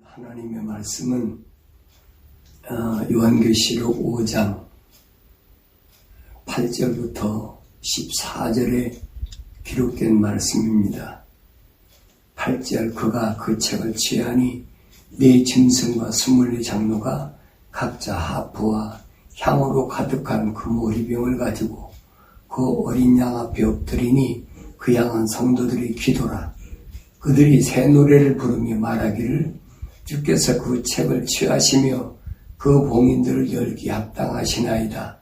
하나님의 말씀은 요한계시록 5장 8절부터 14절에 기록된 말씀입니다. 8절 그가 그 책을 취하니 네 짐승과 24 장로가 각자 하프와 향으로 가득한 금오리병을 가지고 그 어린 양 앞에 엎드리니 그 양은 성도들이 기도라. 그들이 새 노래를 부르며 말하기를 주께서 그 책을 취하시며 그 봉인들을 열기 합당하시나이다.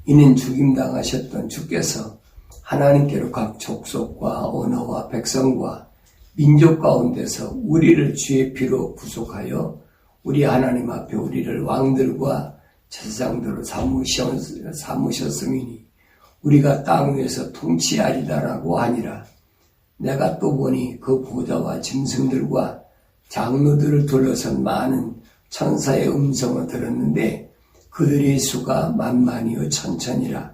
이는 죽임당하셨던 주께서 하나님께로 각 족속과 언어와 백성과 민족 가운데서 우리를 주의 피로 구속하여 우리 하나님 앞에 우리를 왕들과 제사장들을 삼으셨음이니 우리가 땅 위에서 통치하리다라고 하니라. 내가 또 보니 그 보좌와 짐승들과 장로들을 둘러선 많은 천사의 음성을 들었는데 그들의 수가 만만이요 천천이라.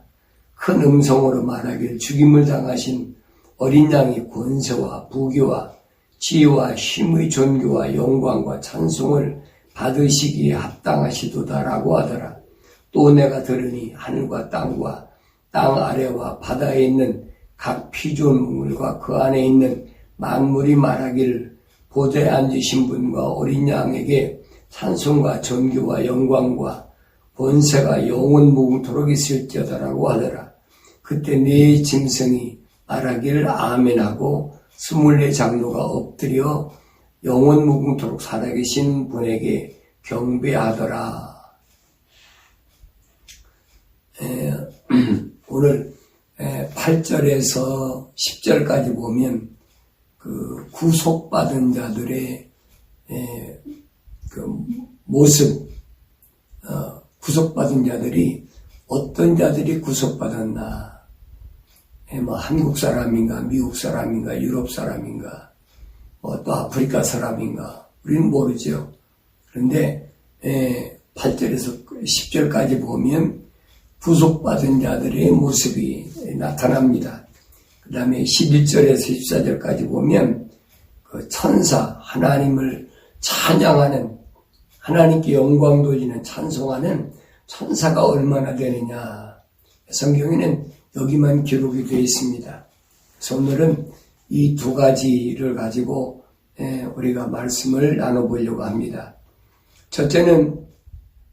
큰 음성으로 말하길 죽임을 당하신 어린 양이 권세와 부귀와 지혜와 힘의 존귀와 영광과 찬송을 받으시기에 합당하시도다라고 하더라. 또 내가 들으니 하늘과 땅과 땅 아래와 바다에 있는 각 피조물과 그 안에 있는 만물이 말하기를 보좌에 앉으신 분과 어린 양에게 찬송과 존귀와 영광과 권세가 영원 무궁토록 있을지어다라고 하더라. 그때 네 짐승이 말하기를 아멘하고 24 장로가 엎드려 영원 무궁토록 살아계신 분에게 경배하더라. 오늘 8절에서 10절까지 보면 그 구속받은 자들의 그 모습, 구속받은 자들이 어떤 자들이 구속받았나, 뭐 한국 사람인가, 미국 사람인가, 유럽 사람인가, 또 아프리카 사람인가, 우리는 모르죠. 그런데 8절에서 10절까지 보면 구속받은 자들의 모습이 나타납니다. 그 다음에 11절에서 14절까지 보면 그 천사, 하나님을 찬양하는, 하나님께 영광 돌리는, 찬송하는 천사가 얼마나 되느냐. 성경에는 여기만 기록이 되어 있습니다. 그래서 오늘은 이 두 가지를 가지고 우리가 말씀을 나눠보려고 합니다. 첫째는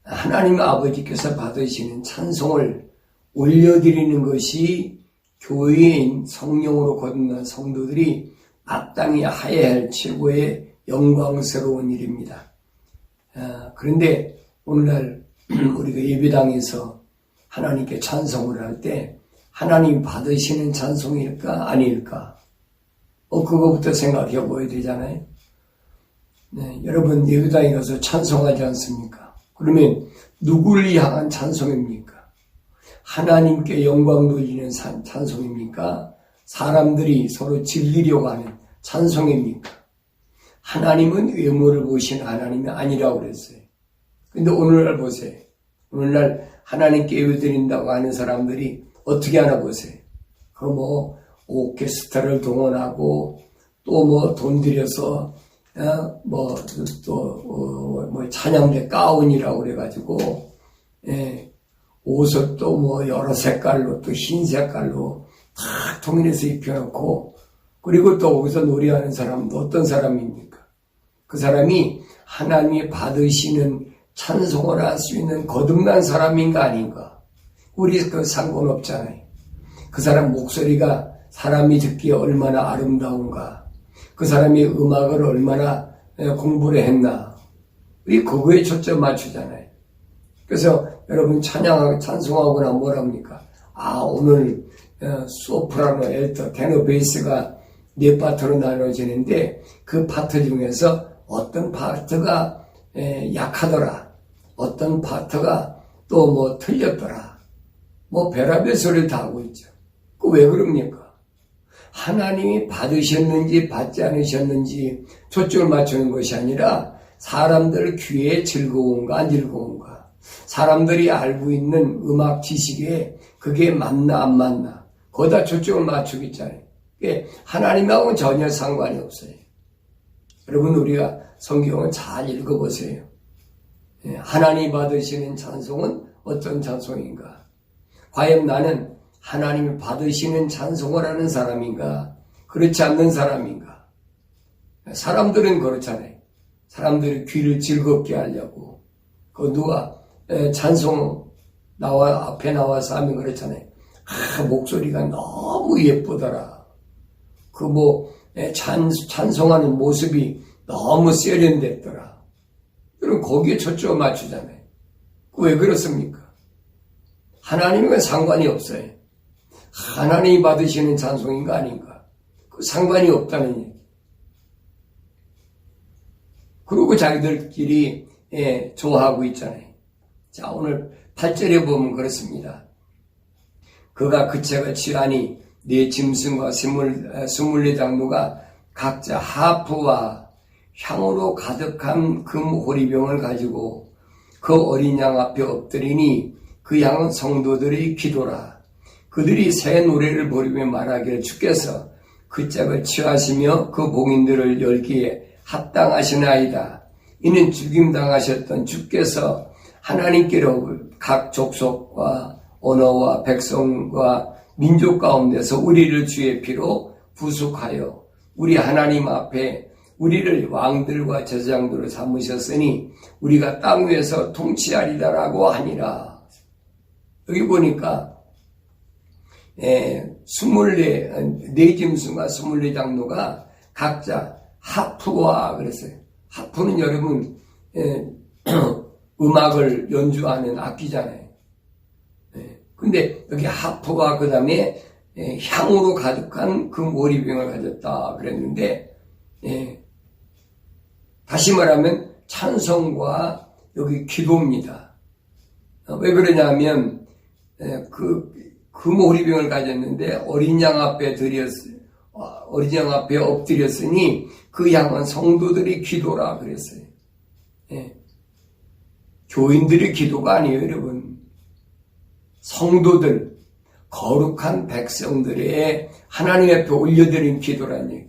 하나님 아버지께서 받으시는 찬송을 올려드리는 것이 교회인 성령으로 거듭난 성도들이 마땅히 하여야 할 최고의 영광스러운 일입니다. 그런데 오늘날 우리가 예배당에서 하나님께 찬송을 할 때 하나님 받으시는 찬송일까 아닐까? 그거부터 생각해 보아야 되잖아요. 네, 여러분 예배당에 가서 찬송하지 않습니까? 그러면 누구를 향한 찬송입니까? 하나님께 영광 돌리는 찬송입니까? 사람들이 서로 즐기려고 하는 찬송입니까? 하나님은 외모를 보시는 하나님이 아니라고 그랬어요. 근데 오늘날 보세요. 오늘날 하나님께 예배드린다고 하는 사람들이 어떻게 하나 보세요. 오케스트라를 동원하고 또 돈 들여서 찬양대 가운이라고 그래가지고, 옷을 또 여러 색깔로, 또 흰 색깔로 다 통일해서 입혀놓고, 그리고 또 거기서 노래하는 사람도 어떤 사람입니까? 그 사람이 하나님이 받으시는 찬송을 할 수 있는 거듭난 사람인가 아닌가? 우리 상관없잖아요. 그 사람 목소리가 사람이 듣기에 얼마나 아름다운가? 그 사람이 음악을 얼마나 공부를 했나? 우리 그거에 초점 맞추잖아요. 그래서 여러분 찬송하거나 뭐랍니까? 오늘 소프라노, 엘터, 테너, 베이스가 4파트로 나눠지는데 그 파트 중에서 어떤 파트가 약하더라. 어떤 파트가 또 틀렸더라. 별의별 소리를 다 하고 있죠. 왜 그럽니까? 하나님이 받으셨는지 받지 않으셨는지 초점을 맞추는 것이 아니라 사람들 귀에 즐거운가 안 즐거운가, 사람들이 알고 있는 음악 지식에 그게 맞나 안 맞나, 거기다 초점을 맞추고 있잖아요. 하나님하고는 전혀 상관이 없어요. 여러분, 우리가 성경을 잘 읽어보세요. 하나님 받으시는 찬송은 어떤 찬송인가? 과연 나는 하나님이 받으시는 찬송을 하는 사람인가? 그렇지 않는 사람인가? 사람들은 그렇잖아요. 사람들이 귀를 즐겁게 하려고. 누가 찬송 앞에 나와서 하면 그렇잖아요. 목소리가 너무 예쁘더라. 찬송하는 모습이 너무 세련됐더라. 그럼 거기에 초점을 맞추잖아요. 왜 그렇습니까? 하나님과 상관이 없어요. 하나님이 받으시는 찬송인가 아닌가? 상관이 없다는 얘기. 그리고 자기들끼리 좋아하고 있잖아요. 자, 오늘 8절에 보면 그렇습니다. 그가 그 책을 취하니 네 짐승과 24장로가 각자 하프와 향으로 가득한 금 호리병을 가지고 그 어린 양 앞에 엎드리니 그 양은 성도들의 기도라. 그들이 새 노래를 부르며 말하기를 주께서 그 짝을 취하시며 그 봉인들을 열기에 합당하시나이다. 이는 죽임당하셨던 주께서 하나님께로 각 족속과 언어와 백성과 민족 가운데서 우리를 주의 피로 부속하여 우리 하나님 앞에 우리를 왕들과 제사장들을 삼으셨으니 우리가 땅 위에서 통치하리다라고 하니라. 여기 보니까 24 짐승과 24장로가 각자 하프와 그랬어요. 하프는 여러분 음악을 연주하는 악기잖아요. 근데 여기 하프와 그 다음에 향으로 가득한 그 모리병을 가졌다 그랬는데, 다시 말하면 찬송과 여기 기도입니다. 왜 그러냐면 그 모리병을 가졌는데 어린 양 앞에 엎드렸으니 그 양은 성도들의 기도라 그랬어요. 교인들의 기도가 아니에요, 여러분. 성도들, 거룩한 백성들의 하나님 앞에 올려드린 기도란 얘기.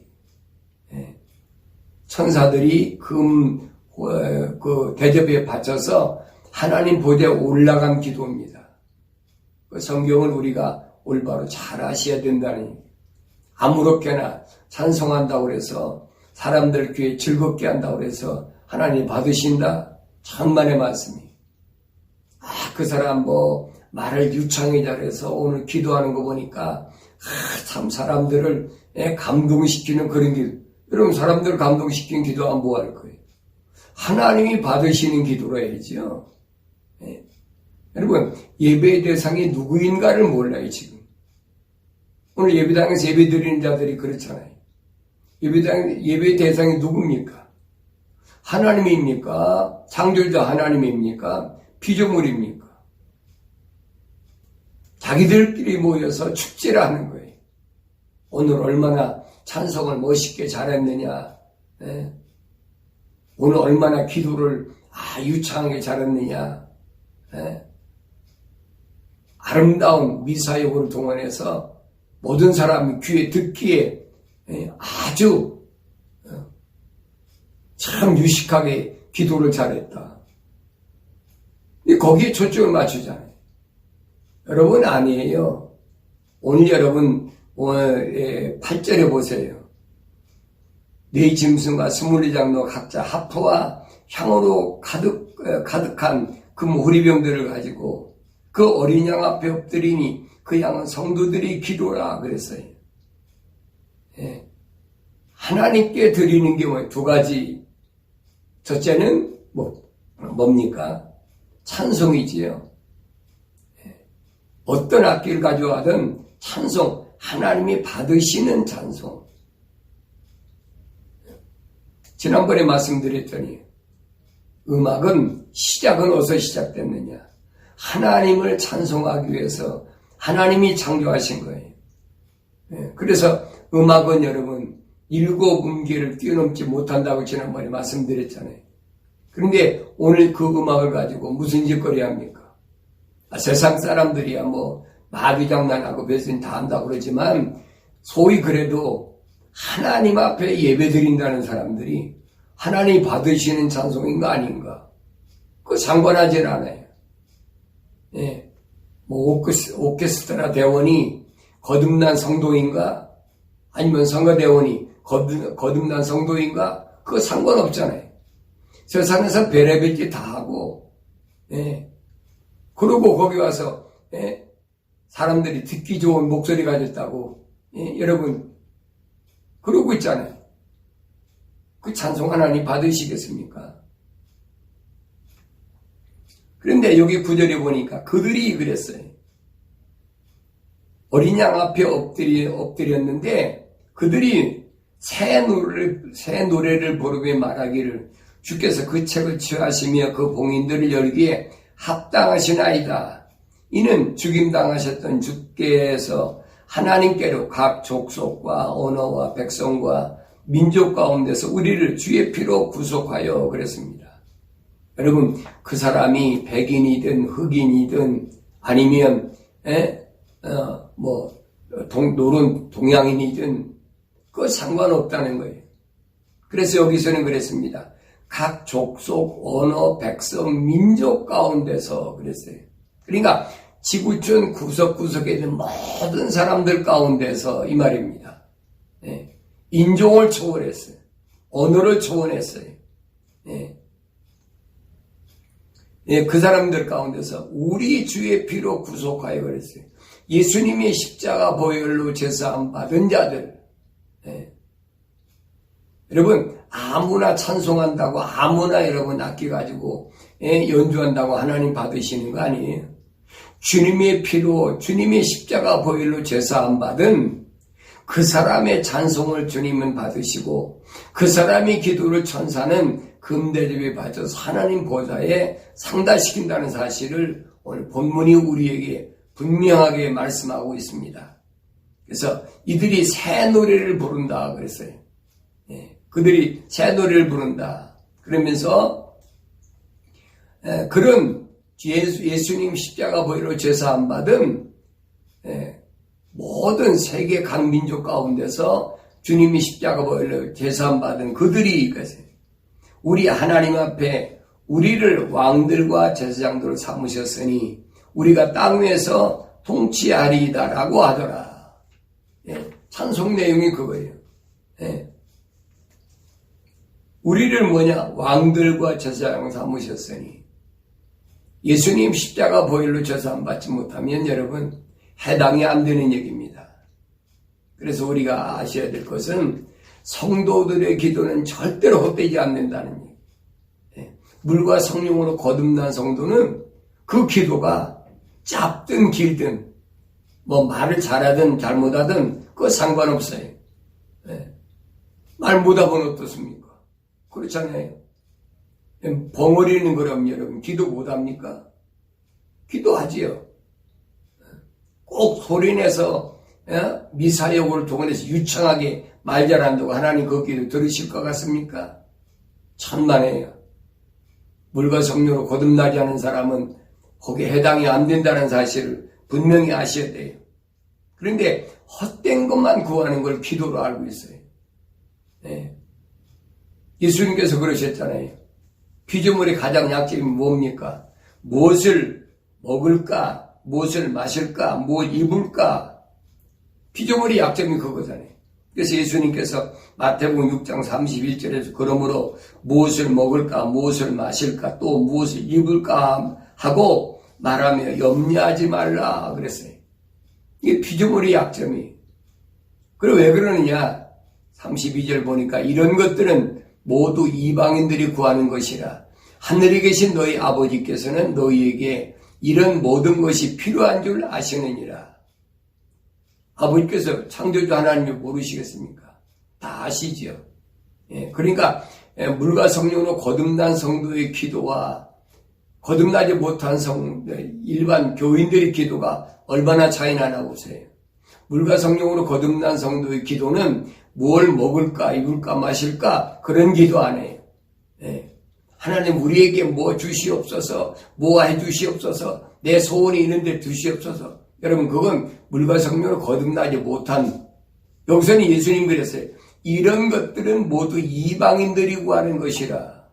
천사들이 그 대접에 바쳐서 하나님 보좌에 올라간 기도입니다. 그 성경을 우리가 올바로 잘 아셔야 된다는 얘기. 아무렇게나 찬송한다고 해서 사람들 귀에 즐겁게 한다고 해서 하나님 받으신다? 천만의 말씀이. 그 사람 말을 유창하게 잘해서 오늘 기도하는 거 보니까 참 사람들을 감동시키는 그런 기도. 여러분 사람들을 감동시키는 기도하면 뭐 할 거예요? 하나님이 받으시는 기도로 해야죠. 여러분 예배의 대상이 누구인가를 몰라요 지금. 오늘 예배당에서 예배 드리는 자들이 그렇잖아요. 예배 대상이 누굽니까? 하나님입니까? 창조자 하나님입니까? 피조물입니까? 자기들끼리 모여서 축제를 하는 거예요. 오늘 얼마나 찬송을 멋있게 잘했느냐, 오늘 얼마나 기도를 유창하게 잘했느냐, 아름다운 미사역을 동원해서 모든 사람이 귀에 듣기에 아주 참 유식하게 기도를 잘했다. 거기에 초점을 맞추잖아요. 여러분 아니에요. 오늘 여러분 8절에 보세요. 네 짐승과 24장로 각자 하프와 향으로 가득한 금 호리병들을 가지고 그 어린 양 앞에 엎드리니 그 양은 성도들이 기도라 그랬어요. 하나님께 드리는 게 두 가지. 첫째는 뭡니까? 찬송이지요. 어떤 악기를 가져와든 찬송, 하나님이 받으시는 찬송. 지난번에 말씀드렸더니 음악은 시작은 어디서 시작됐느냐? 하나님을 찬송하기 위해서 하나님이 창조하신 거예요. 그래서 음악은 여러분 7음계를 뛰어넘지 못한다고 지난번에 말씀드렸잖아요. 그런데 오늘 그 음악을 가지고 무슨 짓거리 합니까? 세상 사람들이야 마귀장난하고 별소리 다 한다고 그러지만 소위 그래도 하나님 앞에 예배 드린다는 사람들이 하나님이 받으시는 찬송인가 아닌가? 그거 상관하진 않아요. 예. 뭐 오케스트라 대원이 거듭난 성도인가? 아니면 성가대원이 거듭난 성도인가? 그거 상관없잖아요. 세상에서 별의별 짓 다 하고, 예. 그러고 거기 와서, 예. 사람들이 듣기 좋은 목소리 가졌다고, 예. 여러분, 그러고 있잖아요. 그 찬송 하나님 받으시겠습니까? 그런데 여기 구절에 보니까 그들이 그랬어요. 어린 양 앞에 엎드렸는데 그들이 새 노래를 부르며 말하기를 주께서 그 책을 취하시며 그 봉인들을 열기에 합당하시나이다. 이는 죽임당하셨던 주께서 하나님께로 각 족속과 언어와 백성과 민족 가운데서 우리를 주의 피로 구속하여 그랬습니다. 여러분, 그 사람이 백인이든 흑인이든 아니면 노른 동양인이든 그거 상관없다는 거예요. 그래서 여기서는 그랬습니다. 각 족속, 언어, 백성, 민족 가운데서 그랬어요. 그러니까 지구촌 구석구석에 있는 모든 사람들 가운데서 이 말입니다. 예. 인종을 초월했어요. 언어를 초월했어요. 예. 예, 그 사람들 가운데서 우리 주의 피로 구속하여 그랬어요. 예수님의 십자가 보혈로 제사함 받은 자들. 예. 여러분, 아무나 찬송한다고 아무나 여러분 악기 가지고 연주한다고 하나님 받으시는 거 아니에요. 주님의 피로 주님의 십자가 보혈로 제사함 받은 그 사람의 찬송을 주님은 받으시고 그 사람의 기도를 천사는 금대접에 바쳐서 하나님 보좌에 상달시킨다는 사실을 오늘 본문이 우리에게 분명하게 말씀하고 있습니다. 그래서 이들이 새 노래를 부른다 그랬어요. 예, 그들이 새 노래를 부른다. 그러면서 그런 예수님 십자가 보혈로 제사함 받은 모든 세계 각 민족 가운데서 주님이 십자가 보혈로 제사함 받은 그들이 이것을 우리 하나님 앞에 우리를 왕들과 제사장들을 삼으셨으니 우리가 땅 위에서 통치하리이다라고 하더라. 예, 찬송 내용이 그거예요. 예. 우리를 뭐냐? 왕들과 제사장 삼으셨으니 예수님 십자가 보혈로 제사함 받지 못하면 여러분 해당이 안 되는 얘기입니다. 그래서 우리가 아셔야 될 것은 성도들의 기도는 절대로 헛되지 않는다는 얘기. 예. 물과 성령으로 거듭난 성도는 그 기도가 짧든 길든 뭐 말을 잘하든 잘못하든 그거 상관없어요. 예. 말 못하면 어떻습니까? 그렇잖아요. 벙어리는 그럼 여러분 기도 못합니까? 기도하지요. 꼭 소리내서 미사역을 동원해서 유창하게 말 잘한다고 하나님 그 기도 들으실 것 같습니까? 천만에요. 물과 성령으로 거듭나지 않은 사람은 거기에 해당이 안 된다는 사실을 분명히 아셔야 돼요. 그런데 헛된 것만 구하는 걸 기도로 알고 있어요. 네. 예수님께서 그러셨잖아요. 피조물의 가장 약점이 뭡니까? 무엇을 먹을까? 무엇을 마실까? 무엇을 입을까? 피조물의 약점이 그거잖아요. 그래서 예수님께서 마태복음 6장 31절에서 그러므로 무엇을 먹을까? 무엇을 마실까? 또 무엇을 입을까? 하고 말하며 염려하지 말라 그랬어요. 이게 피조물의 약점이. 그리고 왜 그러느냐? 32절 보니까 이런 것들은 모두 이방인들이 구하는 것이라 하늘에 계신 너희 아버지께서는 너희에게 이런 모든 것이 필요한 줄 아시느니라. 아버지께서 창조주 하나님을 모르시겠습니까? 다 아시죠. 예, 그러니까 물과 성령으로 거듭난 성도의 기도와 거듭나지 못한 일반 교인들의 기도가 얼마나 차이 나나 보세요. 물과 성령으로 거듭난 성도의 기도는 뭘 먹을까, 입을까, 마실까 그런 기도 안 해요. 예. 하나님 우리에게 뭐 주시옵소서, 뭐 해주시옵소서, 내 소원이 있는데 주시옵소서. 여러분 그건 물과 성령으로 거듭나지 못한, 여기서는 예수님 그랬어요. 이런 것들은 모두 이방인들이 구하는 것이라.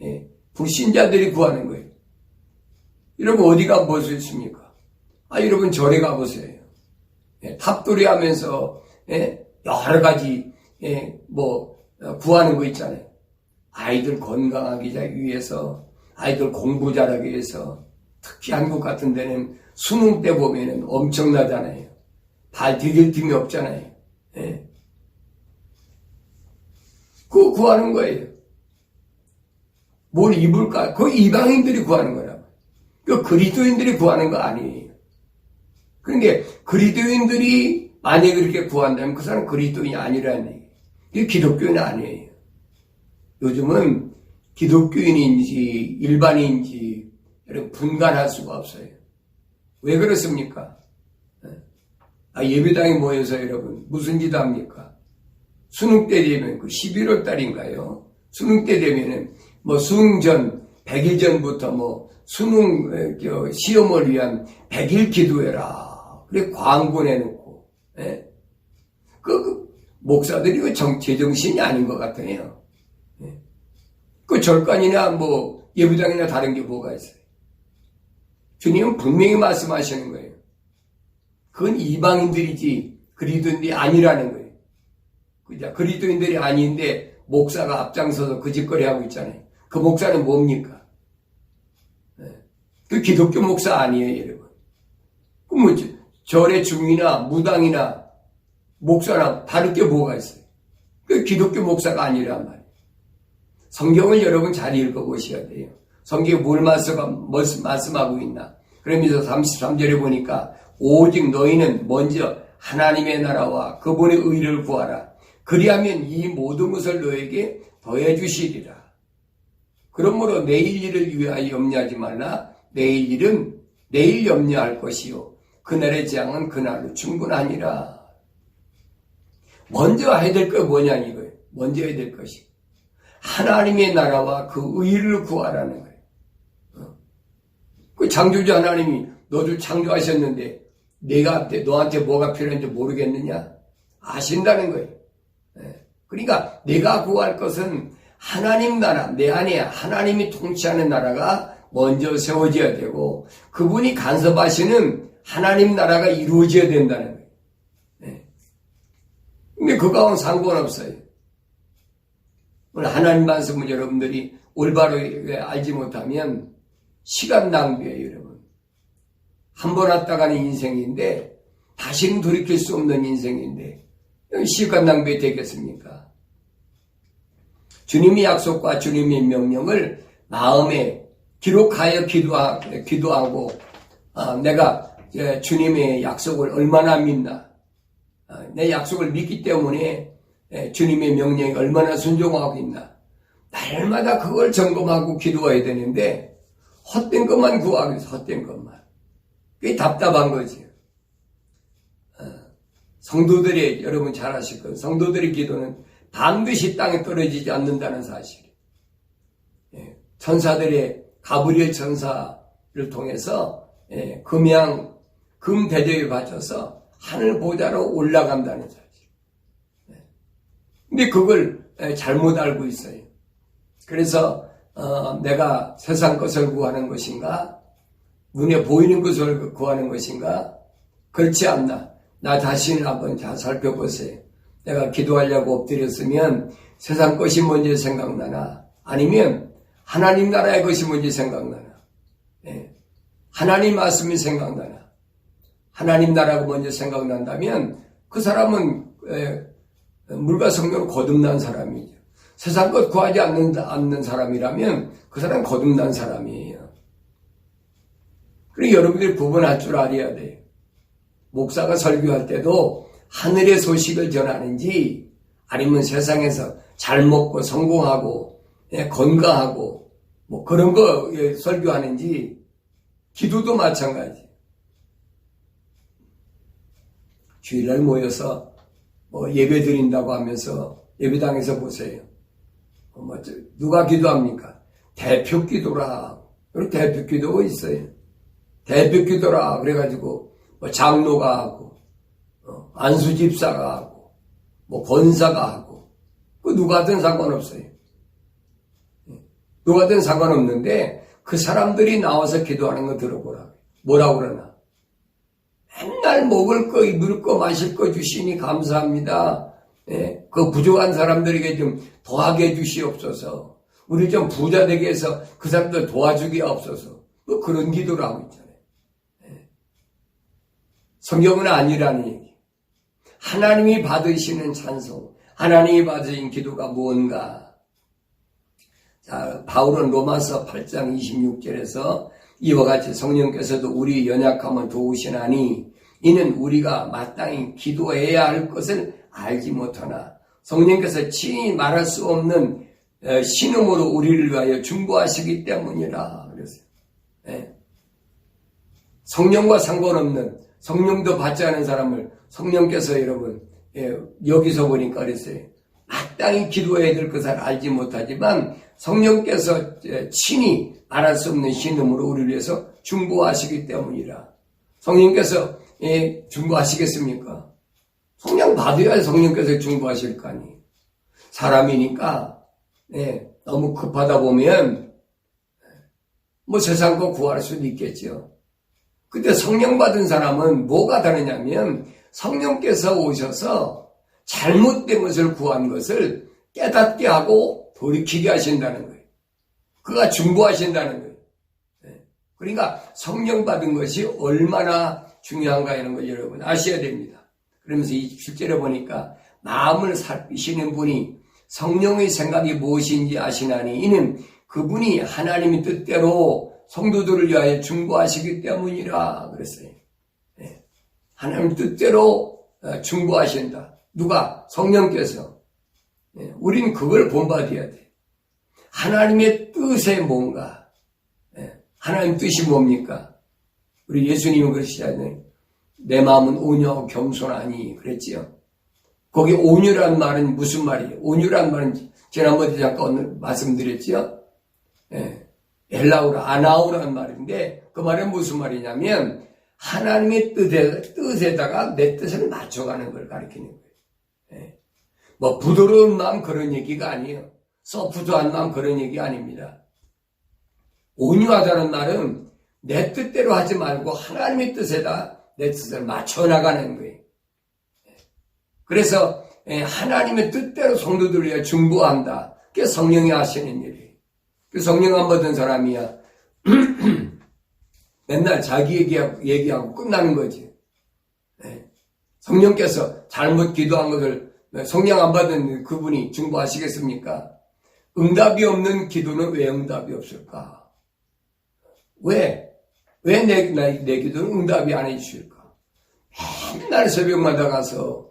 예, 불신자들이 구하는 거예요. 여러분 어디 가보셨습니까? 여러분 절에 가보세요. 예, 탑돌이 하면서 여러 가지 구하는 거 있잖아요. 아이들 건강하기 위해서, 아이들 공부 잘하기 위해서, 특히 한국 같은 데는 수능 때 보면은 엄청나잖아요. 발 디딜 틈이 없잖아요. 예. 그거 구하는 거예요. 뭘 입을까? 그거 이방인들이 구하는 거라고. 그 그리스도인들이 구하는 거 아니에요. 그러니까 그리스도인들이 만약에 그렇게 구한다면 그 사람은 그리스도인이 아니라는 얘기예요. 이게 기독교는 아니에요. 요즘은 기독교인인지 일반인인지 여러분 분간할 수가 없어요. 왜 그렇습니까? 예배당에 모여서 여러분 무슨 짓 합니까? 수능 때 되면 그 11월 달인가요? 수능 때 되면은 수능 전 100일 전부터 수능 시험을 위한 100일 기도해라. 그래 광고 내놓고. 예? 그 목사들이 제정신이 아닌 것 같아요. 예? 그 절간이나 예배당이나 다른 게 뭐가 있어요? 주님은 분명히 말씀하시는 거예요. 그건 이방인들이지 그리스도인들이 아니라는 거예요. 그죠? 그리스도인들이 아닌데 목사가 앞장서서 그 짓거리 하고 있잖아요. 그 목사는 뭡니까? 그 기독교 목사 아니에요, 여러분. 그 절의 중이나 무당이나 목사나 다를 게 뭐가 있어요? 그 기독교 목사가 아니란 말이에요. 성경을 여러분 잘 읽어보셔야 돼요. 성경에 뭘 말씀하고 있나? 그러면서 33절에 보니까 오직 너희는 먼저 하나님의 나라와 그분의 의를 구하라. 그리하면 이 모든 것을 너에게 더해 주시리라. 그러므로 내일 일을 위하여 염려하지 말라. 내일 일은 내일 염려할 것이요 그날의 재앙은 그날로 충분하니라. 먼저 해야 될 거 뭐냐 이거예요. 먼저 해야 될 것이 하나님의 나라와 그 의를 구하라는 거예요. 그 창조주 하나님이 너를 창조하셨는데 내가 너한테 뭐가 필요한지 모르겠느냐? 아신다는 거예요. 그러니까 내가 구할 것은 하나님 나라, 내 안에 하나님이 통치하는 나라가 먼저 세워져야 되고 그분이 간섭하시는 하나님 나라가 이루어져야 된다는 거예요. 근데 그거하고는 상관없어요. 오늘 하나님 말씀을 여러분들이 올바로 알지 못하면 시간 낭비예요, 여러분. 한 번 왔다 가는 인생인데 다시는 돌이킬 수 없는 인생인데 시간 낭비 되겠습니까? 주님의 약속과 주님의 명령을 마음에 기록하여 기도하고 내가 주님의 약속을 얼마나 믿나, 내 약속을 믿기 때문에 주님의 명령에 얼마나 순종하고 있나, 날마다 그걸 점검하고 기도해야 되는데 헛된 것만 구하기 위해서 헛된 것만. 그게 답답한 거지. 성도들이 여러분 잘 아실 거예요. 성도들의 기도는 반드시 땅에 떨어지지 않는다는 사실. 천사들의 가브리엘 천사를 통해서 금 대접에 바쳐서 하늘 보좌로 올라간다는 사실. 근데 그걸 잘못 알고 있어요. 그래서 내가 세상 것을 구하는 것인가, 눈에 보이는 것을 구하는 것인가, 그렇지 않나. 나 자신을 한번 잘 살펴보세요. 내가 기도하려고 엎드렸으면 세상 것이 먼저 생각나나, 아니면 하나님 나라의 것이 먼저 생각나나, 하나님 말씀이 생각나나. 하나님 나라가 먼저 생각난다면 그 사람은 물과 성령으로 거듭난 사람이죠. 세상 것 구하지 않는 사람이라면 그 사람은 거듭난 사람이에요. 그리고 여러분들이 구분할 줄 알아야 돼요. 목사가 설교할 때도 하늘의 소식을 전하는지 아니면 세상에서 잘 먹고 성공하고 건강하고 그런 거 설교하는지, 기도도 마찬가지. 주일날 모여서 예배 드린다고 하면서 예배당에서 보세요. 누가 기도합니까? 대표 기도라. 그리고 대표 기도가 있어요. 대표 기도라. 그래가지고 장로가 하고, 안수 집사가 하고, 권사가 하고, 그 누가든 상관없어요. 누가든 상관없는데 그 사람들이 나와서 기도하는 거 들어보라. 뭐라고 그러나? 맨날 먹을 거, 입을 거, 마실 거 주시니 감사합니다. 예, 그 부족한 사람들에게 좀 더하게 해주시옵소서. 우리 좀 부자 되게 해서 그 사람들 도와주기 없어서. 뭐 그런 기도를 하고 있잖아요. 예. 성경은 아니라는 얘기. 하나님이 받으시는 찬송, 하나님이 받으신 기도가 무언가. 자, 바울은 로마서 8장 26절에서 이와 같이 성령께서도 우리 연약함을 도우시나니 이는 우리가 마땅히 기도해야 할 것을 알지 못하나 성령께서 친히 말할 수 없는 신음으로 우리를 위하여 중보하시기 때문이라 그랬어요. 네. 성령과 상관없는 성령도 받지 않은 사람을 성령께서 여러분 여기서 보니까 그랬어요. 마땅히 기도해야 될 것을 알지 못하지만 성령께서 친히 말할 수 없는 신음으로 우리를 위해서 중보하시기 때문이라. 성령께서 중보하시겠습니까? 성령 받아야 성령께서 중보하실 거 아니에요. 사람이니까 너무 급하다 보면 뭐 세상 거 구할 수도 있겠죠. 근데 성령 받은 사람은 뭐가 다르냐면 성령께서 오셔서 잘못된 것을 구한 것을 깨닫게 하고 돌이키게 하신다는 거예요. 그가 중보하신다는 거예요. 그러니까 성령 받은 것이 얼마나 중요한가 이런 걸 여러분 아셔야 됩니다. 그러면서 27절에 보니까 마음을 살피시는 분이 성령의 생각이 무엇인지 아시나니 이는 그분이 하나님의 뜻대로 성도들을 위하여 중보하시기 때문이라 그랬어요. 하나님 뜻대로 중보하신다. 누가? 성령께서. 우린 그걸 본받아야 돼. 하나님의 뜻에 뭔가. 하나님 뜻이 뭡니까? 우리 예수님은 그러시잖아요. 내 마음은 온유하고 겸손하니 그랬지요. 거기 온유란 말은 무슨 말이에요? 온유란 말은 지난번에 잠깐 오늘 말씀드렸지요. 엘라우라 아나우라는 말인데 그 말은 무슨 말이냐면 하나님의 뜻에다가 내 뜻을 맞춰가는 걸 가리키는 거예요. 뭐 부드러운 마음 그런 얘기가 아니에요. 소프트한 마음 그런 얘기 아닙니다. 온유하다는 말은 내 뜻대로 하지 말고 하나님의 뜻에다 내 뜻을 맞춰나가는 거예요. 그래서 하나님의 뜻대로 성도들을 위해 중보한다. 그게 성령이 하시는 일이에요. 그 성령 안 받은 사람이야 맨날 자기 얘기하고 끝나는 거지. 성령께서 잘못 기도한 것을 성령 안 받은 그분이 중보하시겠습니까? 응답이 없는 기도는 왜 응답이 없을까? 왜 내 기도는 응답이 안 해주실까? 맨날 새벽마다 가서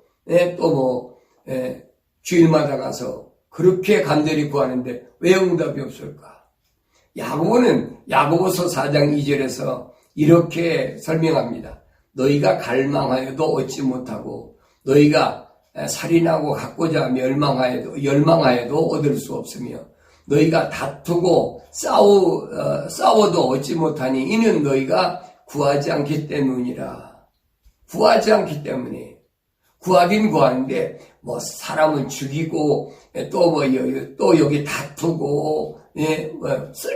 주일마다 가서 그렇게 간절히 구하는데 왜 응답이 없을까? 야고보는 야고보서 4장 2절에서 이렇게 설명합니다. 너희가 갈망하여도 얻지 못하고 너희가 살인하고 갖고자 열망하여도 얻을 수 없으며 너희가 다투고 싸워도 얻지 못하니 이는 너희가 구하지 않기 때문이라. 구하지 않기 때문에. 구하긴 구하는데 뭐 사람을 죽이고 또 여기 다투고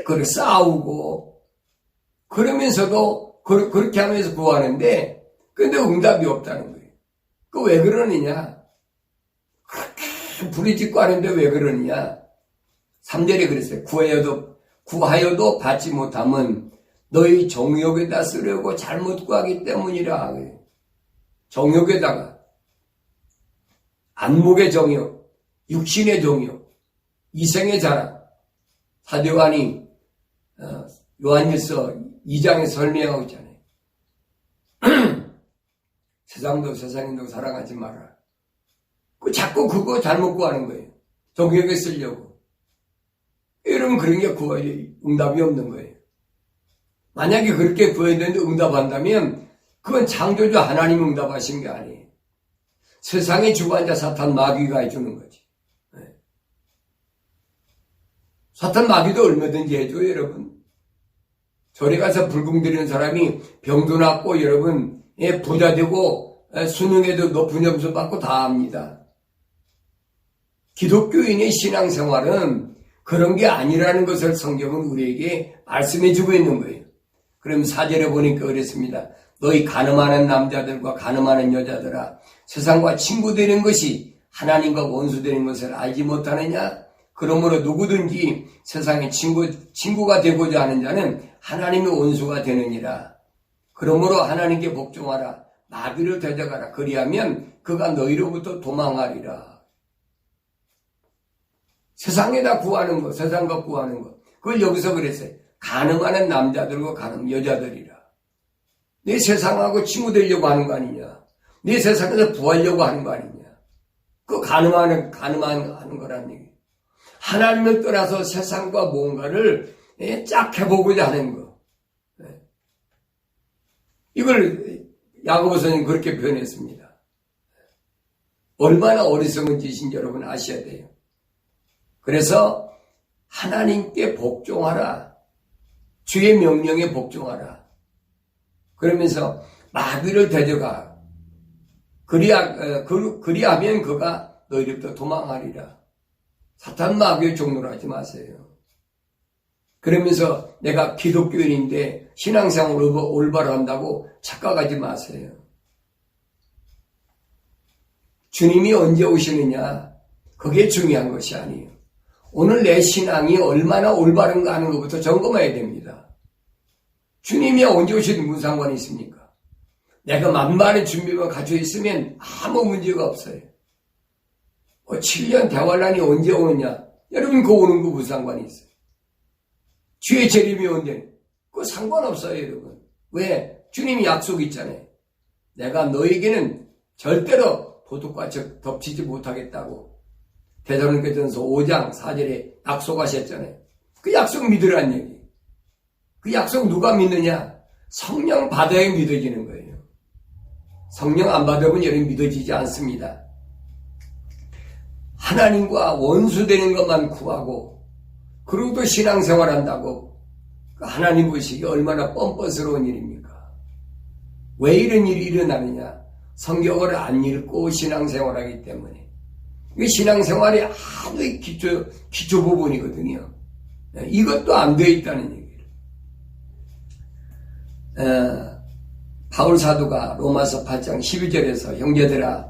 그래 싸우고 그러면서도 그렇게 하면서 구하는데 근데 응답이 없다는 거예요. 그 왜 그러느냐? 그렇게 부르짖고 하는데 왜 그러느냐? 3절에 그랬어요. 구하여도 받지 못함은 너희 정욕에다 쓰려고 잘못 구하기 때문이라. 정욕에다가 안목의 정욕, 육신의 정욕, 이생의 자랑. 사도 요한이 요한일서 2장에 설명하고 있잖아요. 세상도 세상인도 사랑하지 마라. 자꾸 그거 잘못 구하는 거예요. 정욕에 쓰려고. 이러면 그런 게 응답이 없는 거예요. 만약에 그렇게 구해야 되는데 응답한다면 그건 창조주 하나님 응답하신 게 아니에요. 세상의 주관자 사탄 마귀가 해주는 거지. 사탄 마귀도 얼마든지 해줘요, 여러분. 절에 가서 불금 드리는 사람이 병도 낫고 여러분 부자 되고 수능에도 높은 점수 받고 다 합니다. 기독교인의 신앙생활은 그런 게 아니라는 것을 성경은 우리에게 말씀해 주고 있는 거예요. 그럼 4절에 보니까 그랬습니다. 너희 간음하는 남자들과 간음하는 여자들아, 세상과 친구 되는 것이 하나님과 원수 되는 것을 알지 못하느냐? 그러므로 누구든지 세상의 친구가 되고자 하는 자는 하나님의 원수가 되느니라. 그러므로 하나님께 복종하라. 마귀를 대적하라. 그리하면 그가 너희로부터 도망하리라. 세상에다 구하는 것, 세상과 구하는 것. 그걸 여기서 그랬어요. 간음하는 남자들과 간음 여자들이라. 내 세상하고 친구 되려고 하는 거 아니냐. 내 세상에서 구하려고 하는 거 아니냐. 그 간음하는 거라는 얘기. 하나님을 떠나서 세상과 뭔가를 쫙 해보고자 하는 거. 이걸 야고보서는 그렇게 표현했습니다. 얼마나 어리석은 짓인지 여러분 아셔야 돼요. 그래서 하나님께 복종하라. 주의 명령에 복종하라. 그러면서 마귀를 대적하라. 그리하면 그가 너희로부터 도망하리라. 사탄 마귀의 종로를 하지 마세요. 그러면서 내가 기독교인인데 신앙생활을 올바로 한다고 착각하지 마세요. 주님이 언제 오시느냐, 그게 중요한 것이 아니에요. 오늘 내 신앙이 얼마나 올바른가 하는 것부터 점검해야 됩니다. 주님이 언제 오시든 무슨 상관이 있습니까? 내가 만반의 준비가 갖춰 있으면 아무 문제가 없어요. 7년 대환란이 언제 오느냐? 여러분 그거 오는 거 무슨 상관이 있어요? 주의 재림이 언제? 그거 상관없어요 여러분. 왜? 주님이 약속이 있잖아요. 내가 너에게는 절대로 도둑과 덮치지 못하겠다고 데살로니가전서 5장 4절에 약속하셨잖아요. 그 약속 믿으라는 얘기. 그 약속 누가 믿느냐? 성령 받아야 믿어지는 거예요. 성령 안 받으면 여러분 믿어지지 않습니다. 하나님과 원수되는 것만 구하고 그리고 또 신앙생활 한다고 하나님 보시기 얼마나 뻔뻔스러운 일입니까? 왜 이런 일이 일어나느냐? 성경을 안 읽고 신앙생활하기 때문에. 이게 신앙생활이 아주 기초 부분이거든요. 이것도 안 되어 있다는 얘기를. 바울 사도가 로마서 8장 12절에서 형제들아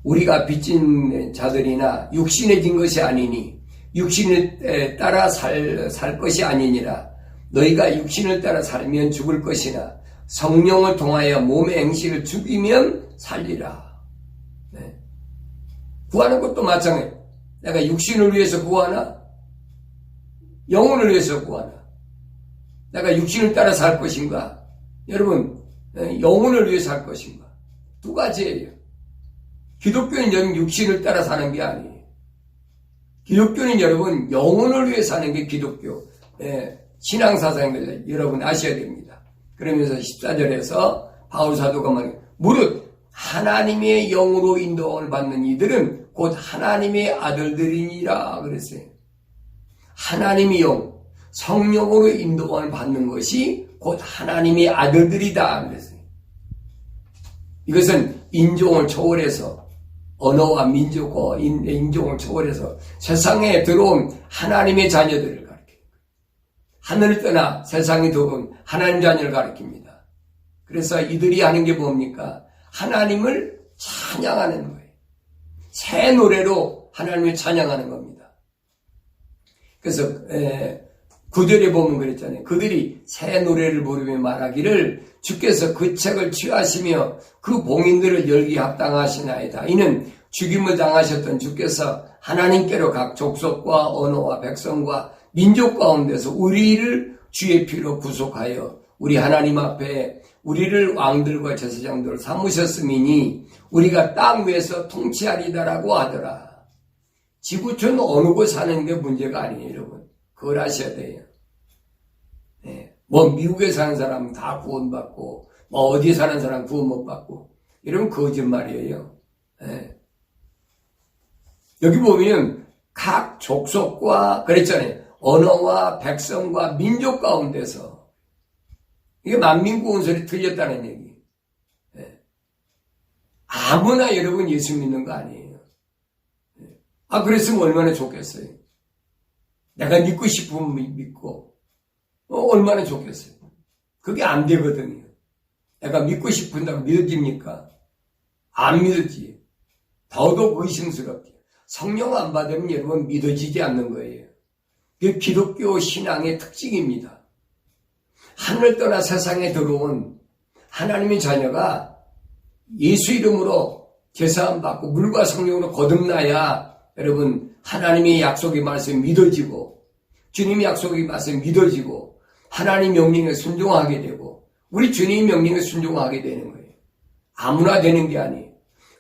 우리가 빚진 자들이나 육신에 진 것이 아니니 육신을 따라 살 것이 아니니라. 너희가 육신을 따라 살면 죽을 것이나 성령을 통하여 몸의 행실을 죽이면 살리라. 네. 구하는 것도 마찬가지예요. 내가 육신을 위해서 구하나 영혼을 위해서 구하나 내가 육신을 따라 살 것인가 여러분 영혼을 위해서 살 것인가 두 가지예요. 기독교는 여러분 육신을 따라 사는 게 아니에요. 기독교는 여러분 영혼을 위해 사는 게 기독교 신앙사상인 걸 여러분 아셔야 됩니다. 그러면서 14절에서 바울 사도가 말해요. 무릇 하나님의 영으로 인도함을 받는 이들은 곧 하나님의 아들들이니라 그랬어요. 하나님의 영, 성령으로 인도함을 받는 것이 곧 하나님의 아들들이다 그랬어요. 이것은 인종을 초월해서 언어와 민족과 인종을 초월해서 세상에 들어온 하나님의 자녀들을 가리켜요. 하늘을 떠나 세상에 들어온 하나님 자녀를 가리킵니다. 그래서 이들이 하는 게 뭡니까? 하나님을 찬양하는 거예요. 새 노래로 하나님을 찬양하는 겁니다. 그래서 9절에 보면 그랬잖아요. 그들이 새 노래를 부르며 말하기를 주께서 그 책을 취하시며 그 봉인들을 열기 합당하시나이다. 이는 죽임을 당하셨던 주께서 하나님께로 각 족속과 언어와 백성과 민족 가운데서 우리를 주의 피로 구속하여 우리 하나님 앞에 우리를 왕들과 제사장들을 삼으셨음이니 우리가 땅 위에서 통치하리다라고 하더라. 지구촌 어느 곳 사는 게 문제가 아니에요, 여러분. 그걸 아셔야 돼요. 네. 뭐 미국에 사는 사람은 다 구원받고 뭐 어디에 사는 사람 구원 못 받고 이러면 거짓말이에요. 네. 여기 보면 각 족속과 그랬잖아요. 언어와 백성과 민족 가운데서 이게 만민구원설이 틀렸다는 얘기. 네. 아무나 여러분 예수 믿는 거 아니에요. 네. 그랬으면 얼마나 좋겠어요. 내가 믿고 싶으면 믿고, 얼마나 좋겠어요. 그게 안 되거든요. 내가 믿고 싶은다고 믿어집니까? 안 믿어지. 더더욱 의심스럽지. 성령 안 받으면 여러분 믿어지지 않는 거예요. 그게 기독교 신앙의 특징입니다. 하늘 떠나 세상에 들어온 하나님의 자녀가 예수 이름으로 제사함 받고 물과 성령으로 거듭나야 여러분 하나님의 약속의 말씀이 믿어지고 주님의 약속의 말씀이 믿어지고 하나님 명령에 순종하게 되고 우리 주님 명령에 순종하게 되는 거예요. 아무나 되는 게 아니에요.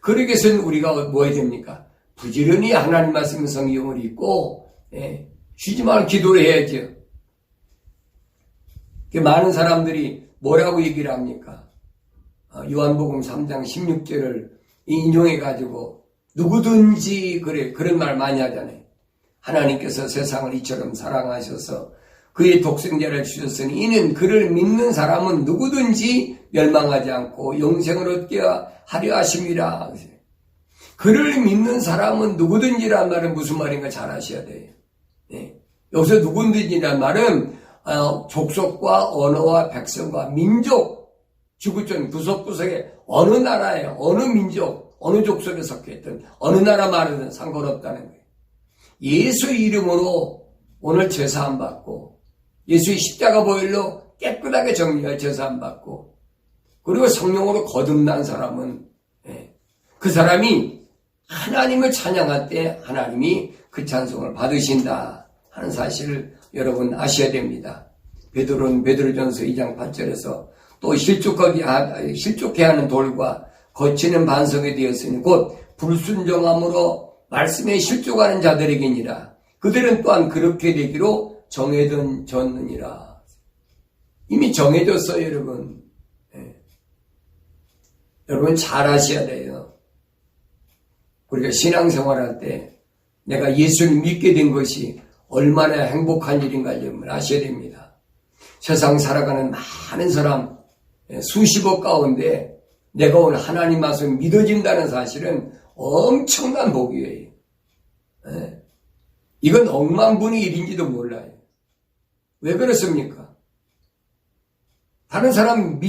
그러기 위해서는 우리가 뭐 해야 됩니까? 부지런히 하나님 말씀 성경을 읽고 쉬지 말고 기도를 해야죠. 많은 사람들이 뭐라고 얘기를 합니까? 요한복음 3장 16절을 인용해가지고 누구든지 그런 말 많이 하잖아요. 하나님께서 세상을 이처럼 사랑하셔서 그의 독생자를 주셨으니 이는 그를 믿는 사람은 누구든지 멸망하지 않고 영생을 얻게 하려 하심이라. 그를 믿는 사람은 누구든지란 말은 무슨 말인가 잘 아셔야 돼요. 여기서 누구든지란 말은 족속과 언어와 백성과 민족, 지구촌 구석구석에 어느 나라에 어느 민족, 어느 족속에 속했든 어느 나라 말이든 상관없다는 거예요. 예수 이름으로 오늘 제사함 받고 예수의 십자가 보혈로 깨끗하게 정리할 제사함 받고 그리고 성령으로 거듭난 사람은 그 사람이 하나님을 찬양할 때 하나님이 그 찬송을 받으신다 하는 사실을 여러분 아셔야 됩니다. 베드로는 베드로전서 2장 8절에서 또 실족해 하는 돌과 거치는 반석이 되었으니 곧 불순종함으로 말씀에 실족하는 자들에게니라. 그들은 또한 그렇게 되기로 정해졌느니라. 이미 정해졌어요, 여러분. 여러분 잘 아셔야 돼요. 우리가 신앙생활할 때 내가 예수를 믿게 된 것이 얼마나 행복한 일인가 여러분 아셔야 됩니다. 세상 살아가는 많은 사람 수십억 가운데 내가 오늘 하나님 말씀 믿어진다는 사실은 엄청난 복이에요. 이건 억만분의 일인지도 몰라요. 왜 그렇습니까? 다른 사람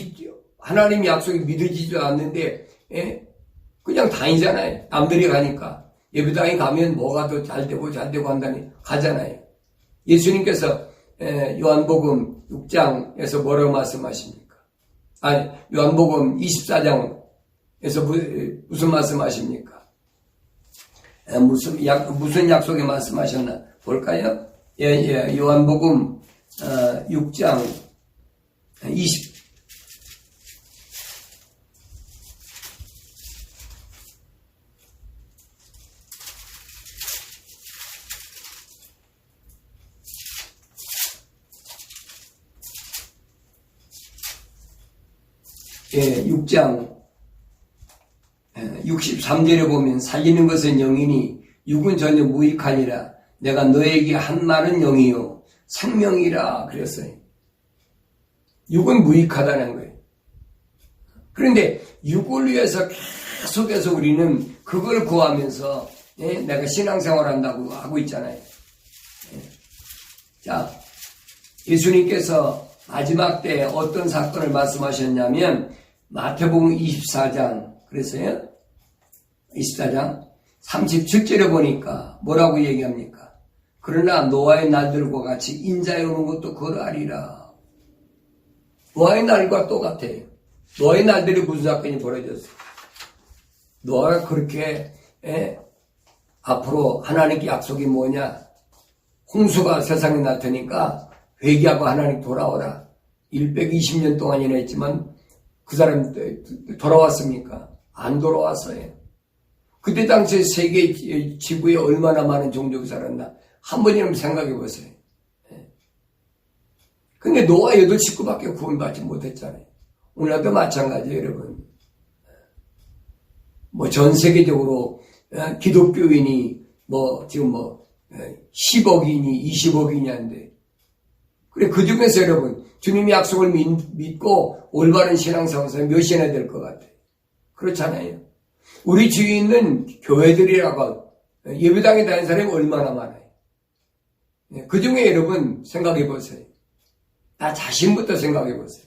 하나님 약속이 믿어지지도 않는데 그냥 다니잖아요. 남들이 가니까. 예배당에 가면 뭐가 더 잘되고 한다니 가잖아요. 예수님께서 요한복음 6장에서 뭐라고 말씀하십니까? 요한복음 24장에서 무슨 말씀하십니까? 무슨 약속에 말씀하셨나 볼까요? 요한복음 6장 6장 63절에 보면 살리는 것은 영이니 육은 전혀 무익하니라. 내가 너에게 한 말은 영이요 생명이라 그랬어요. 육은 무익하다는 거예요. 그런데 육을 위해서 계속해서 우리는 그걸 구하면서 내가 신앙생활 한다고 하고 있잖아요. 자, 예수님께서 마지막 때 어떤 사건을 말씀하셨냐면 마태복음 24장 그래서요 24장 37절에 보니까 뭐라고 얘기합니까? 그러나 노아의 날들과 같이 인자에 오는 것도 그러하리라. 노아의 날과 똑같아요. 노아의 날들이 무슨 사건이 벌어졌어요? 노아가 그렇게 앞으로 하나님께 약속이 뭐냐? 홍수가 세상에 나타니까 회개하고 하나님 돌아오라. 120년 동안이나 했지만 그 사람 돌아왔습니까? 안 돌아왔어요. 그때 당시에 세계 지구에 얼마나 많은 종족이 살았나 한 번이라도 생각해 보세요. 근데 노아 8식구밖에 구원받지 못했잖아요. 오늘도 마찬가지예요, 여러분. 전 세계적으로 기독교인이 지금 10억이니 20억이냐인데 그래 그 중에서 여러분 주님의 약속을 믿고 올바른 신앙생활에서 몇이나 될 것 같아요. 그렇잖아요. 우리 주위에 있는 교회들이라고 예배당에 다니는 사람이 얼마나 많아요. 그 중에 여러분 생각해 보세요. 나 자신부터 생각해 보세요.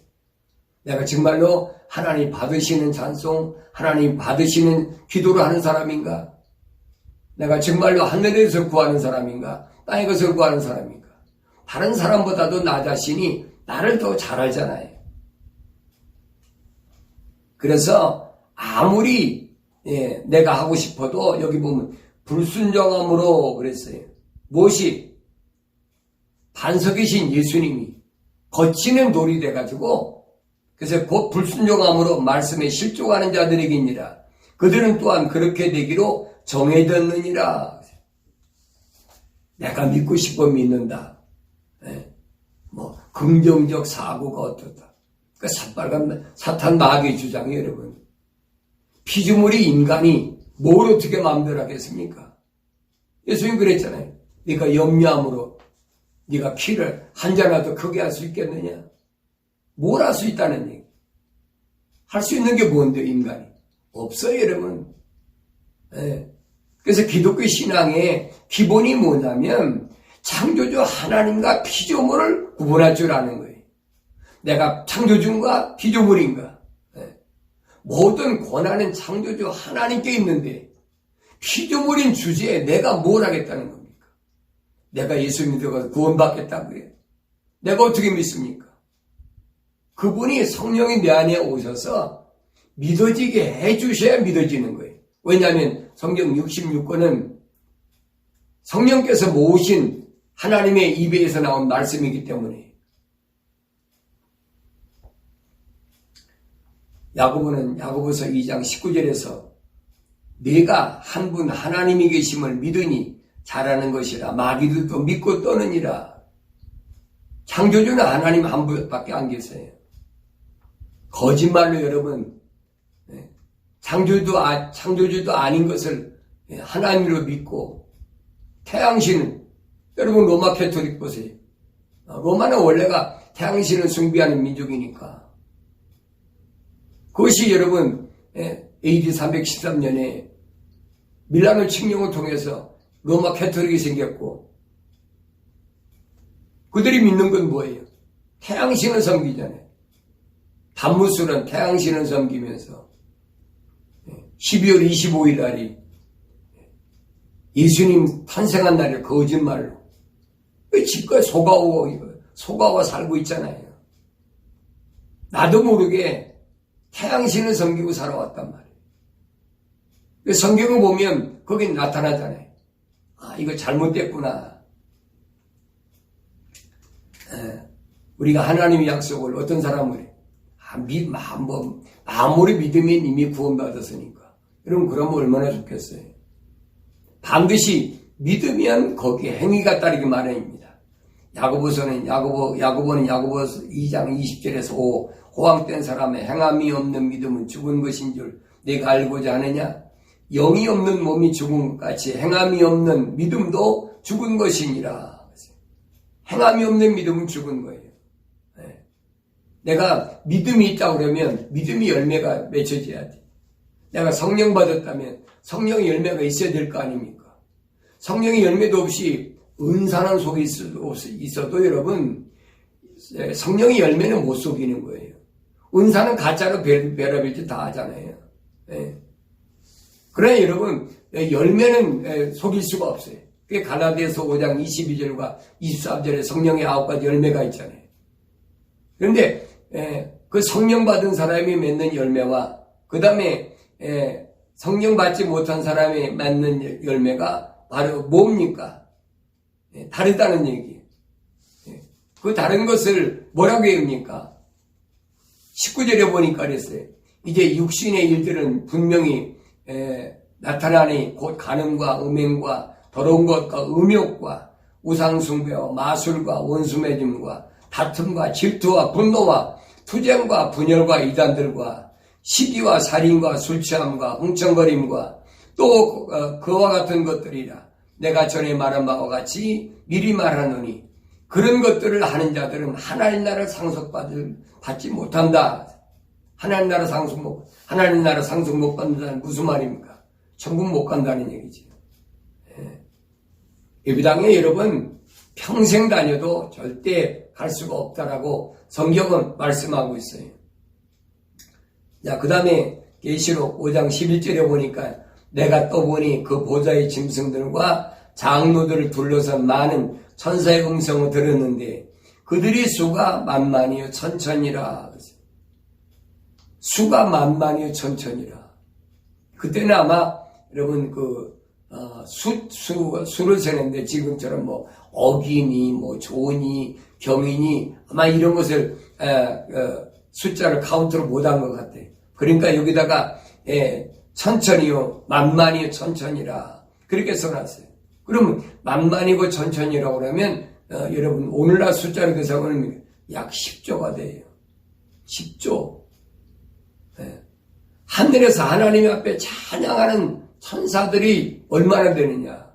내가 정말로 하나님 받으시는 찬송, 하나님 받으시는 기도를 하는 사람인가? 내가 정말로 하늘에서 구하는 사람인가? 땅의 것을 구하는 사람인가? 다른 사람보다도 나 자신이 나를 더 잘 알잖아요. 그래서 아무리 내가 하고 싶어도 여기 보면 불순종함으로 그랬어요. 무엇이? 반석이신 예수님이 거치는 돌이 돼가지고 그래서 곧 불순종함으로 말씀에 실족하는 자들에게니라. 그들은 또한 그렇게 되기로 정해졌느니라. 내가 믿고 싶어 믿는다. 긍정적 사고가 어떻다. 그 새빨간 사탄 마귀의 주장이에요, 여러분. 피조물이 인간이 뭘 어떻게 마음대로 하겠습니까? 예수님 그랬잖아요. 네가 염려함으로 네가 키를 한 자라도 크게 할 수 있겠느냐? 뭘 할 수 있다는 얘기. 할 수 있는 게 뭔데요, 인간이? 없어요, 여러분. 그래서 기독교 신앙의 기본이 뭐냐면 창조주 하나님과 피조물을 구분할 줄 아는 거예요. 내가 창조주인가 피조물인가. 모든 권한은 창조주 하나님께 있는데 피조물인 주제에 내가 뭘 하겠다는 겁니까? 내가 예수 믿어서 구원받겠다고요. 내가 어떻게 믿습니까? 그분이 성령이 내 안에 오셔서 믿어지게 해주셔야 믿어지는 거예요. 왜냐하면 성경 66권은 성령께서 모으신 하나님의 입에서 나온 말씀이기 때문에. 야고보는 야고보서 2장 19절에서 내가 한 분 하나님이 계심을 믿으니 잘하는 것이라 마귀들도 믿고 떠느니라. 창조주는 하나님 한 분밖에 안 계세요. 거짓말로 여러분 창조주도 아닌 것을 하나님으로 믿고 태양신은 여러분 로마 캐토릭 보세요. 로마는 원래가 태양신을 숭배하는 민족이니까. 그것이 여러분 AD 313년에 밀라노 칙령을 통해서 로마 캐토릭이 생겼고 그들이 믿는 건 뭐예요? 태양신을 섬기잖아요. 단무술은 태양신을 섬기면서 12월 25일 날이 예수님 탄생한 날을 거짓말로 집과 속아와 살고 있잖아요. 나도 모르게 태양신을 섬기고 살아왔단 말이에요. 성경을 보면 거기 나타나잖아요. 아, 이거 잘못됐구나. 우리가 하나님의 약속을 어떤 사람을 아무리 믿으면 이미 구원받았으니까. 여러분 그러면 얼마나 좋겠어요. 반드시 믿으면 거기에 행위가 따르기 마련입니다. 야고보는 야고보 2장 20절에서 호황된 사람의 행함이 없는 믿음은 죽은 것인 줄 내가 알고자 하느냐? 영이 없는 몸이 죽은 것 같이 행함이 없는 믿음도 죽은 것이니라. 행함이 없는 믿음은 죽은 거예요. 내가 믿음이 있다고 그러면 믿음이 열매가 맺혀져야 돼. 내가 성령 받았다면 성령의 열매가 있어야 될 거 아닙니까? 성령의 열매도 없이 은사는 속일 수도 있어도 여러분 성령의 열매는 못 속이는 거예요. 은사는 가짜로 별의별 다 하잖아요. 그러나 여러분 열매는 속일 수가 없어요. 그게 갈라디아서 5장 22절과 23절에 성령의 9가지 열매가 있잖아요. 그런데 그 성령 받은 사람이 맺는 열매와 그 다음에 성령 받지 못한 사람이 맺는 열매가 바로 뭡니까? 다르다는 얘기예요. 그 다른 것을 뭐라고 합니까? 19절에 보니까 그랬어요. 이제 육신의 일들은 분명히 나타나니 곧 간음과 음행과 더러운 것과 음욕과 우상숭배와 마술과 원수매짐과 다툼과 질투와 분노와 투쟁과 분열과 이단들과 시기와 살인과 술취함과 흥청거림과 또 그와 같은 것들이라. 내가 전에 말한 바와 같이 미리 말하노니 그런 것들을 하는 자들은 하나님 나라 상속받지 못한다. 하나님 나라 상속 못 받는다는 무슨 말입니까? 천국 못 간다는 얘기지. 예배당에 여러분 평생 다녀도 절대 갈 수가 없다라고 성경은 말씀하고 있어요. 자, 그 다음에 계시록 5장 11절에 보니까 내가 또 보니 그 보좌의 짐승들과 장로들을 둘러선 많은 천사의 음성을 들었는데 그들이 수가 만만이요 천천이라. 수가 만만이요 천천이라. 그때는 아마 여러분 수를 세는데 지금처럼 뭐 억이니 뭐 조니 경이니 아마 이런 것을 숫자를 카운트를 못한 것 같아요. 그러니까 여기다가 천천히요 만만히요 천천히라 그렇게 써놨어요. 그러면 만만이고 천천히라고 그러면 여러분 오늘날 숫자로 계산하면 약 10조가 돼요. 10조. 하늘에서 하나님 앞에 찬양하는 천사들이 얼마나 되느냐.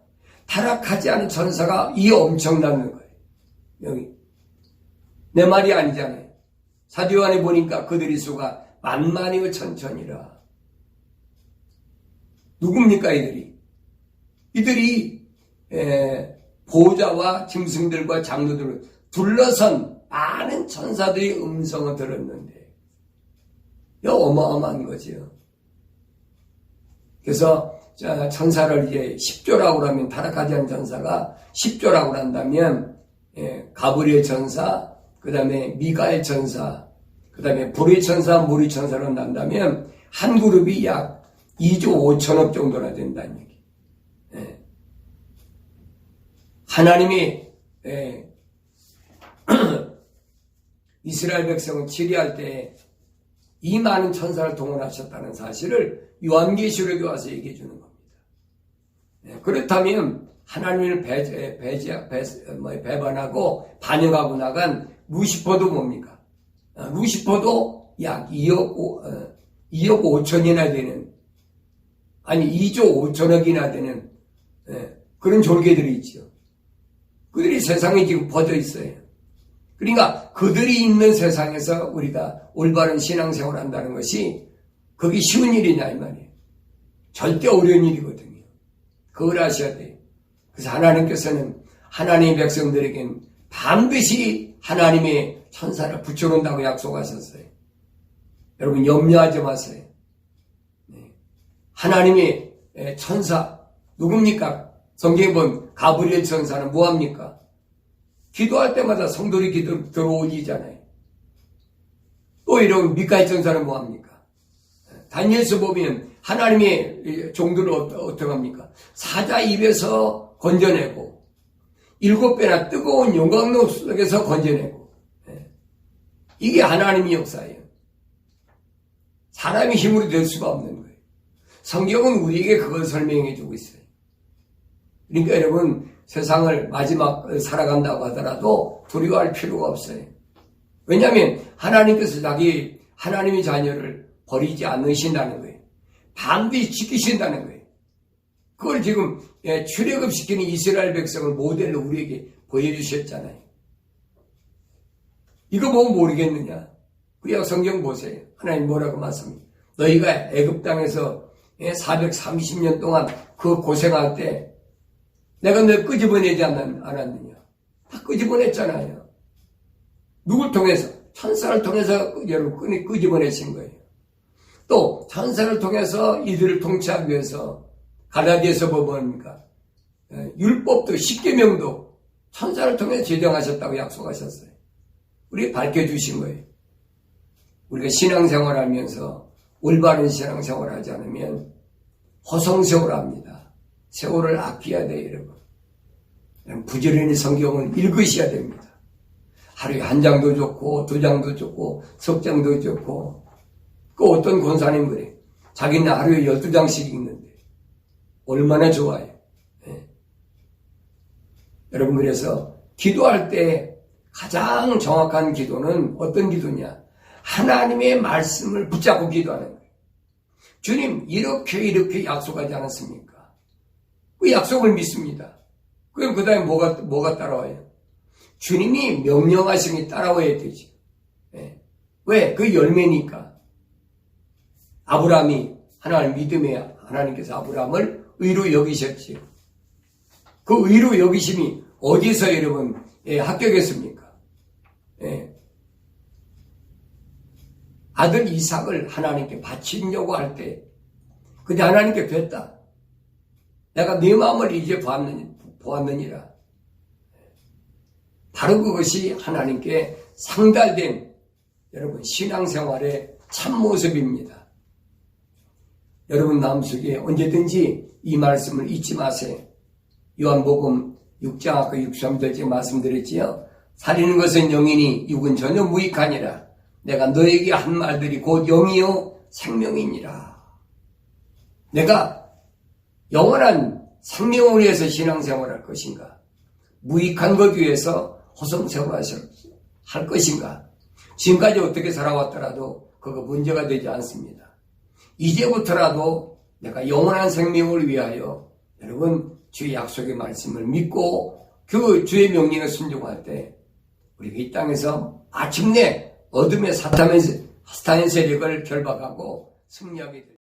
타락하지 않은 천사가 이 엄청난 거예요. 여기 내 말이 아니잖아요. 사도요한에 보니까 그들의 수가 만만이요 천천이라. 누굽니까 이들이 보좌와 짐승들과 장로들을 둘러선 많은 천사들이 음성을 들었는데 이거 어마어마한 거지요. 그래서 천사를 이제 10조라고 하면 타락하지 않은 천사가 10조라고 한다면 가브리엘 천사, 그 다음에 미가엘 천사, 그 다음에 불의 천사, 물의 천사로 난다면 한 그룹이 약 2조 5천억 정도나 된다는 얘기. 하나님이 이스라엘 백성을 치리할 때 이 많은 천사를 동원하셨다는 사실을 요한계시록에 와서 얘기해 주는 겁니다. 그렇다면 하나님을 배반하고 반역하고 나간 루시퍼도 뭡니까? 루시퍼도 약 2억 5천이나 되는, 아니 2조 5천억이나 되는 그런 졸개들이 있죠. 그들이 세상에 지금 퍼져 있어요. 그러니까 그들이 있는 세상에서 우리가 올바른 신앙생활을 한다는 것이 그게 쉬운 일이냐 이 말이에요. 절대 어려운 일이거든요. 그걸 아셔야 돼요. 그래서 하나님께서는 하나님의 백성들에겐 반드시 하나님의 천사를 붙여놓는다고 약속하셨어요. 여러분 염려하지 마세요. 하나님의 천사 누굽니까? 성경에 보면 가브리엘 천사는 뭐합니까? 기도할 때마다 성도리 기도 들어오지잖아요. 또 이런 미카엘 천사는 뭐합니까? 다니엘서 보면 하나님의 종들을 어떻게 합니까? 사자 입에서 건져내고 7배나 뜨거운 용광로 속에서 건져내고. 이게 하나님의 역사예요. 사람의 힘으로 될 수가 없는 거예요. 성경은 우리에게 그걸 설명해 주고 있어요. 그러니까 여러분 세상을 마지막 살아간다고 하더라도 두려워할 필요가 없어요. 왜냐하면 하나님께서 하나님의 자녀를 버리지 않으신다는 거예요. 반드시 지키신다는 거예요. 그걸 지금 출애굽시키는 이스라엘 백성을 모델로 우리에게 보여주셨잖아요. 이거 보면 모르겠느냐? 구약 성경 보세요. 하나님 뭐라고 말씀합니까? 너희가 애굽 땅에서 430년 동안 그 고생할 때 내가 널 끄집어내지 않았느냐? 다 끄집어냈잖아요. 누굴 통해서? 천사를 통해서 여러분 끄집어내신 거예요. 또 천사를 통해서 이들을 통치하기 위해서 갈라디아서 뭡니까? 율법도 십계명도 천사를 통해서 제정하셨다고 약속하셨어요. 우리 밝혀주신 거예요. 우리가 신앙생활을 하면서 올바른 신앙생활을 하지 않으면 허송세월 합니다. 세월을 아껴야 돼요, 여러분. 부지런히 성경을 읽으셔야 됩니다. 하루에 1장도 좋고 2장도 좋고 석 장도 좋고. 그 어떤 권사님 그래. 자기는 하루에 12장씩 읽는데 얼마나 좋아요. 여러분 그래서 기도할 때 가장 정확한 기도는 어떤 기도냐? 하나님의 말씀을 붙잡고 기도하는 거예요. 주님 이렇게 약속하지 않았습니까? 그 약속을 믿습니다. 그럼 그 다음에 뭐가 따라와요? 주님이 명령하시니 따라와야 되지. 왜? 그 열매니까. 아브라함이 하나님 믿음에 하나님께서 아브라함을 의로 여기셨지요. 그 의로 여기심이 어디서 여러분 합격했습니까? 예. 아들 이삭을 하나님께 바치려고 할 때, 근데 하나님께 뵀다. 내가 네 마음을 이제 보았느니라. 바로 그것이 하나님께 상달된 여러분 신앙생활의 참모습입니다. 여러분 마음속에 언제든지 이 말씀을 잊지 마세요. 요한복음 6장 아까 63절째 말씀드렸지요. 살리는 것은 영이니 육은 전혀 무익하니라. 내가 너에게 한 말들이 곧 영이요 생명이니라. 내가 영원한 생명을 위해서 신앙생활할 것인가? 무익한 것 위해서 호성생활을 할 것인가? 지금까지 어떻게 살아왔더라도 그거 문제가 되지 않습니다. 이제부터라도 내가 영원한 생명을 위하여 여러분 주의 약속의 말씀을 믿고 그 주의 명령에 순종할 때 우리가 이 땅에서 마침내 어둠의 사탄의 세력을 결박하고 승리하게 됩니다.